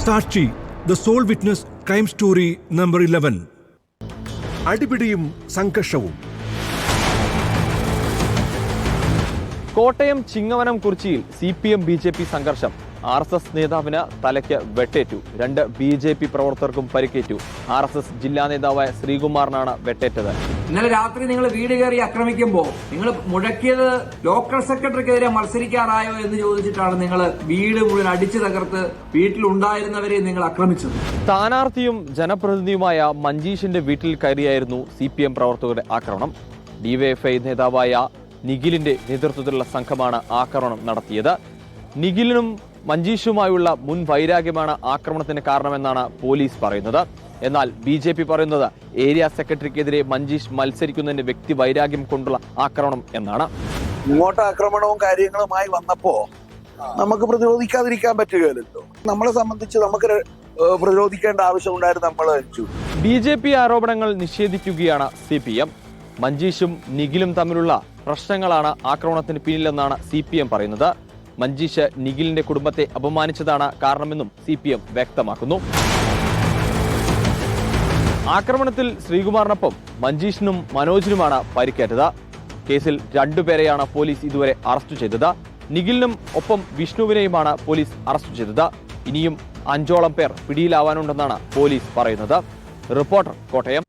സാക്ഷി, the soul witness crime story number 11. അടിപിടിയും സംഘർഷവും. കോട്ടയം ചിങ്ങവനം കുറിച്ചിയിൽ CPM BJP സംഘർഷം. RSS നേതാവിന് തലയ്ക്ക് വെട്ടേറ്റു. 2 BJP പ്രവർത്തകർക്കും പരിക്കേറ്റു. RSS ജില്ലാ നേതാവായ ശ്രീകുമാറിനാണ് വെട്ടേറ്റത്. ഇന്നലെ രാത്രി നിങ്ങൾ വീട് കയറി ആക്രമിക്കുമ്പോൾ നിങ്ങൾ മുഴക്കിയത് ലോക്കൽ സെക്രട്ടറിക്കെതിരെ മത്സരിക്കാറായോ എന്ന് ചോദിച്ചിട്ടാണ് നിങ്ങൾ വീട് മുഴുവൻ അടിച്ചു തകർത്ത് വീട്ടിലുണ്ടായിരുന്നവരെ നിങ്ങൾ ആക്രമിച്ചത്. സ്ഥാനാർത്ഥിയും ജനപ്രതിനിധിയുമായ മഞ്ജീഷിന്റെ വീട്ടിൽ കയറിയായിരുന്നു CPM പ്രവർത്തകരുടെ ആക്രമണം. DYFI നേതാവായ നിഖിലിന്റെ നേതൃത്വത്തിലുള്ള സംഘമാണ് ആക്രമണം നടത്തിയത്. നിഖിലിനും മഞ്ജീഷുമായുള്ള മുൻ വൈരാഗ്യമാണ് ആക്രമണത്തിന് കാരണമെന്നാണ് പോലീസ് പറയുന്നത്. എന്നാൽ BJP പറയുന്നത് ഏരിയ സെക്രട്ടറിക്കെതിരെ മഞ്ജീഷ് മത്സരിക്കുന്നതിന്റെ വ്യക്തി വൈരാഗ്യം കൊണ്ടുള്ള ആക്രമണം എന്നാണ്. ഇങ്ങോട്ട് ആക്രമണവും കാര്യങ്ങളുമായി വന്നപ്പോ നമുക്ക് പ്രതിരോധിക്കാതിരിക്കാൻ പറ്റുകയില്ലല്ലോ. നമ്മളെ സംബന്ധിച്ച് നമുക്ക് പ്രതിരോധിക്കേണ്ട ആവശ്യമുണ്ടായിരുന്നു. നമ്മൾ BJP ആരോപണങ്ങൾ നിഷേധിക്കുകയാണ് CPM. മഞ്ജീഷും നിഖിലും തമ്മിലുള്ള പ്രശ്നങ്ങളാണ് ആക്രമണത്തിന് പിന്നിലെന്നാണ് CPM പറയുന്നത്. മഞ്ജീഷ് നിഖിലിന്റെ കുടുംബത്തെ അപമാനിച്ചതാണ് കാരണമെന്നും CPM വ്യക്തമാക്കുന്നു. ആക്രമണത്തിൽ ശ്രീകുമാറിനൊപ്പം മഞ്ജീഷിനും മനോജിനുമാണ് പരിക്കേറ്റത്. കേസിൽ 2 പേരെയാണ് പോലീസ് ഇതുവരെ അറസ്റ്റ് ചെയ്തത്. നിഖിലിനും ഒപ്പം വിഷ്ണുവിനെയുമാണ് പോലീസ് അറസ്റ്റ് ചെയ്തത്. ഇനിയും 5ഓളം പേർ പിടിയിലാവാനുണ്ടെന്നാണ് പോലീസ് പറയുന്നത്. റിപ്പോർട്ടർ, കോട്ടയം.